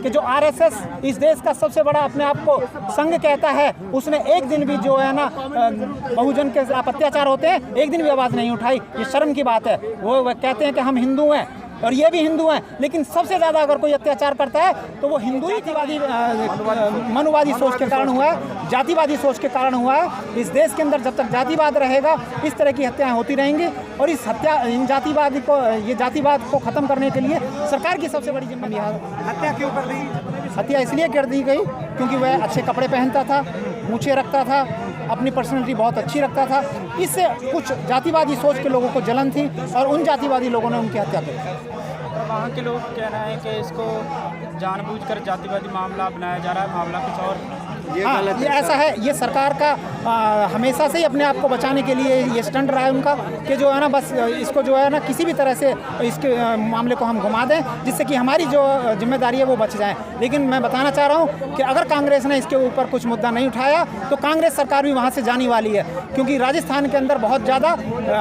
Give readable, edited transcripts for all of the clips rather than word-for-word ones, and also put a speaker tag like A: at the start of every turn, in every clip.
A: कि जो आरएसएस इस देश का सबसे बड़ा अपने आप को संघ कहता है, उसने एक दिन भी जो है ना बहुजन के खिलाफ अत्याचार होते हैं एक दिन भी आवाज़ नहीं उठाई। ये शर्म की बात है। वो कहते हैं कि हम हिंदू हैं और ये भी हिंदू हैं, लेकिन सबसे ज़्यादा अगर कोई अत्याचार करता है तो वो हिंदू ही मनुवादी सोच के कारण हुआ है, जातिवादी सोच के कारण हुआ है। इस देश के अंदर जब तक जातिवाद रहेगा इस तरह की हत्याएं होती रहेंगी और इन जातिवाद को ख़त्म करने के लिए सरकार की सबसे बड़ी जिम्मेदारी है।
B: हत्या क्यों कर दी?
A: हत्या इसलिए कर दी गई क्योंकि वह अच्छे कपड़े पहनता था, मूछें रखता था, अपनी पर्सनैलिटी बहुत अच्छी रखता था। इससे कुछ जातिवादी सोच के लोगों को जलन थी और उन जातिवादी लोगों ने उनकी हत्या की।
C: वहाँ के लोग कह रहे हैं कि इसको जानबूझकर जातिवादी मामला बनाया जा रहा है, मामला कुछ और।
A: ये ऐसा है, ये सरकार का हमेशा से ही अपने आप को बचाने के लिए ये स्टंट रहा है उनका कि जो है ना बस इसको जो है ना किसी भी तरह से इसके मामले को हम घुमा दें जिससे कि हमारी जो जिम्मेदारी है वो बच जाए। लेकिन मैं बताना चाह रहा हूँ कि अगर कांग्रेस ने इसके ऊपर कुछ मुद्दा नहीं उठाया तो कांग्रेस सरकार भी वहाँ से जाने वाली है, क्योंकि राजस्थान के अंदर बहुत ज़्यादा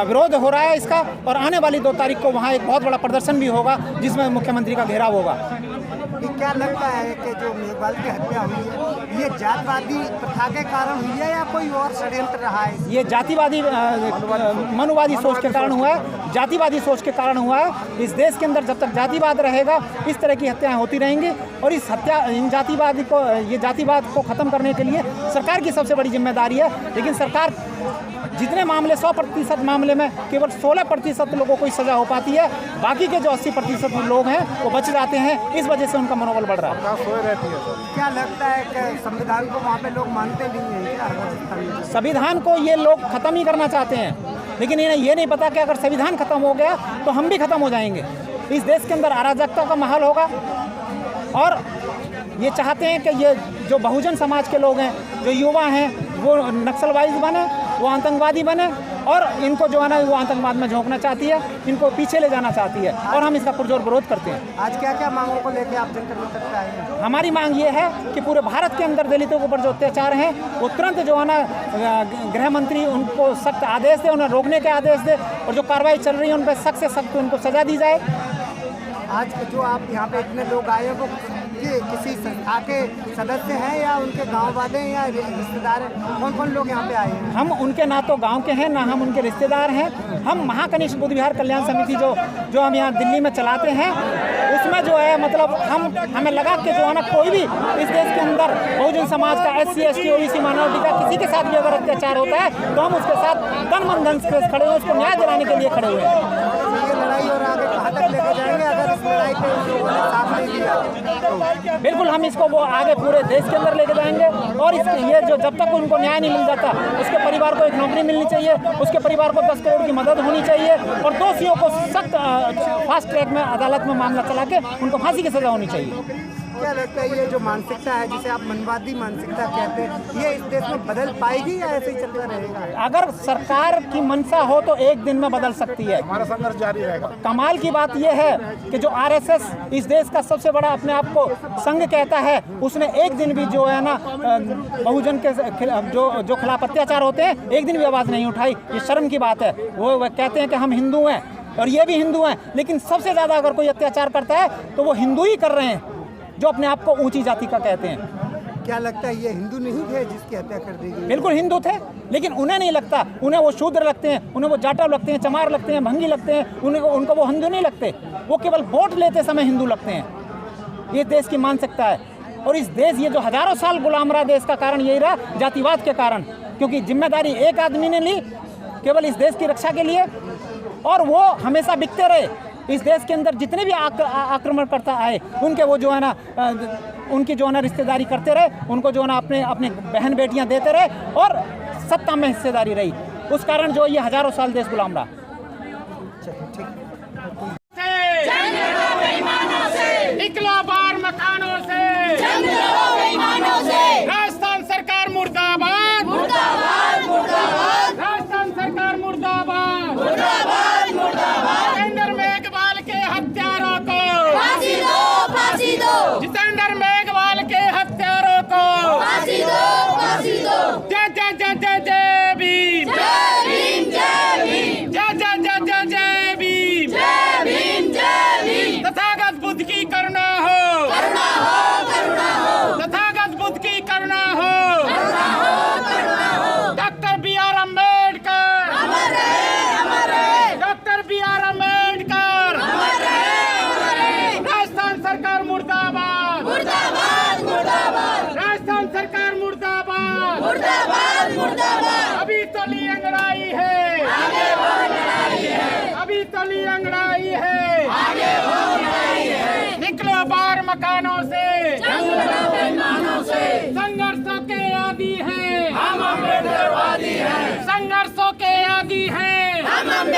A: विरोध हो रहा है इसका और आने वाली 2 तारीख को वहाँ एक बहुत बड़ा प्रदर्शन भी होगा जिसमें मुख्यमंत्री का घेराव होगा।
B: क्या लगता है कि जो मेघवाल की हत्या हुई है ये जातवादी प्रथा के कारण हुई है या कोई और षड्यंत्र रहा है? ये
A: जातिवादी मनुवादी सोच के कारण हुआ है, जातिवादी सोच के कारण हुआ है। इस देश के अंदर जब तक जातिवाद रहेगा इस तरह की हत्याएं होती रहेंगी और इन जातिवाद को ख़त्म करने के लिए सरकार की सबसे बड़ी जिम्मेदारी है। लेकिन सरकार जितने मामले 100% मामले में केवल 16% लोगों को सज़ा हो पाती है, बाकी के जो 80% लोग हैं वो बच जाते हैं। इस वजह से उनका मनोबल बढ़ रहा है।
B: क्या लगता है कि संविधान को वहाँ पे लोग मानते नहीं हैं?
A: संविधान को ये लोग ख़त्म ही करना चाहते हैं, लेकिन इन्हें ये नहीं पता कि अगर संविधान ख़त्म हो गया तो हम भी ख़त्म हो जाएंगे। इस देश के अंदर अराजकता का माहौल होगा और ये चाहते हैं कि ये जो बहुजन समाज के लोग हैं, जो युवा हैं, वो नक्सलवादी बने, वो आतंकवादी बने और इनको जो है ना वो आतंकवाद में झोंकना चाहती है, इनको पीछे ले जाना चाहती है और हम इसका पुरजोर विरोध करते हैं।
B: आज क्या क्या मांगों को लेकर आप जंतर मंतर पे आए हैं?
A: हमारी मांग ये है कि पूरे भारत के अंदर दलितों के ऊपर जो अत्याचार हैं वो तुरंत जो है ना गृह मंत्री उनको सख्त आदेश दे, उन्हें रोकने के आदेश दे और जो कार्रवाई चल रही है उन पर सख्त से सख्त उनको सजा दी जाए।
B: आज जो आप यहाँ पे इतने लोग आए हैं वो किसी संस्था के सदस्य हैं या उनके गांव वाले हैं या रिश्तेदार हैं? कौन कौन लोग यहाँ पे आए हैं?
A: हम उनके ना तो गांव के हैं ना हम उनके रिश्तेदार हैं। हम महाकनिष्ठ बुद्ध विहार कल्याण समिति जो हम यहाँ दिल्ली में चलाते हैं उसमें जो है मतलब हमें लगा कि जो है ना कोई भी इस देश के अंदर बहुजन समाज का SC ST OBC माइनॉरिटी का किसी के साथ भी अगर अत्याचार होता है तो हम उसके साथ तन मन धन से खड़े हुए, उसको न्याय दिलाने के लिए खड़े हुए हैं।
B: ये लड़ाई और आगे कहाँ तक लेकर जाएंगे अगर इस लड़ाई पे उन लोगों ने साथ नहीं दिया?
A: बिल्कुल हम इसको वो आगे पूरे देश के अंदर लेके जाएंगे और ये जो जब तक उनको न्याय नहीं मिल जाता उसके परिवार को एक नौकरी मिलनी चाहिए, उसके परिवार को 10 करोड़ की मदद होनी चाहिए और दोषियों को सख्त फास्ट ट्रैक में अदालत में मामला चला के उनको फांसी की सजा होनी चाहिए।
B: क्या लगता है ये जो मानसिकता है जिसे आप मनवादी मानसिकता कहते हैं ये इस देश में बदल पाएगी या ऐसे ही चलता रहेगा?
A: अगर सरकार की मंशा हो तो एक दिन में बदल सकती है।
B: हमारा संघर्ष जारी रहेगा।
A: कमाल की बात यह है कि जो आरएसएस इस देश का सबसे बड़ा अपने आप को संघ कहता है, उसने एक दिन भी जो है ना बहुजन के जो खिलाफ अत्याचार होते हैं एक दिन भी आवाज़ नहीं उठाई। ये शर्म की बात है। वो कहते हैं कि हम हिंदू हैं और ये भी हिंदू हैं, लेकिन सबसे ज़्यादा अगर कोई अत्याचार करता है तो वो हिंदू ही कर रहे हैं जो अपने आप को ऊंची जाति का कहते हैं।
B: क्या लगता है ये हिंदू नहीं थे जिसकी हत्या कर दी गई?
A: बिल्कुल हिंदू थे, लेकिन उन्हें नहीं लगता। उन्हें वो शूद्र लगते हैं, उन्हें वो जाटव लगते हैं, चमार लगते हैं, भंगी लगते हैं, उनको वो हिंदू नहीं लगते। वो केवल वोट लेते समय हिंदू लगते हैं। ये देश की मानसिकता है और इस देश ये जो हजारों साल गुलाम रहा देश का कारण यही रहा जातिवाद के कारण, क्योंकि जिम्मेदारी एक आदमी ने ली केवल इस देश की रक्षा के लिए और वो हमेशा बिकते रहे। इस देश के अंदर जितने भी आक्रमणकर्ता आए उनके वो जो है ना उनकी जो है ना रिश्तेदारी करते रहे, उनको जो है ना अपने बहन बेटियां देते रहे और सत्ता में हिस्सेदारी रही। उस कारण जो ये हजारों साल देश गुलाम रहा।
D: मकानों से राजस्थान सरकार मुर्दाबाद, मुर्दाबाद, मुर्दाबाद। राजस्थान सरकार मुर्दाबाद, मुर्दाबाद, मुर्दाबाद। जितेंद्र मेघवाल के हत्यारों को फांसी दो, फांसी दो। जितेंद्र मेघवाल के हत्यारों को फांसी दो, फांसी दो। जय जय जय जय जय भीम, जय भीम, जय भीम। जय जय जय जय जय भीम, जय भीम, जय भीम। तथागत बुद्ध की करुणा हो, करुणा हो,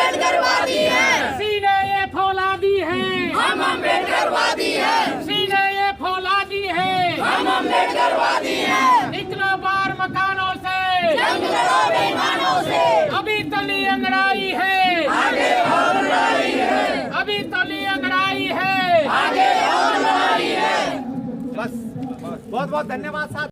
D: अम्बेडकरवादी हैं, सीने ये फौलादी हैं, हम अम्बेडकरवादी हैं, सीने ये फौलादी हैं, हम अम्बेडकरवादी हैं, इतना बार मकानों से जंग लड़ो बेईमानों से, अभी तली अंगड़ाई है, आगे और लड़ाई है, अभी तली अंगड़ाई है, आगे और लड़ाई है।
A: बस बहुत बहुत धन्यवाद साहब।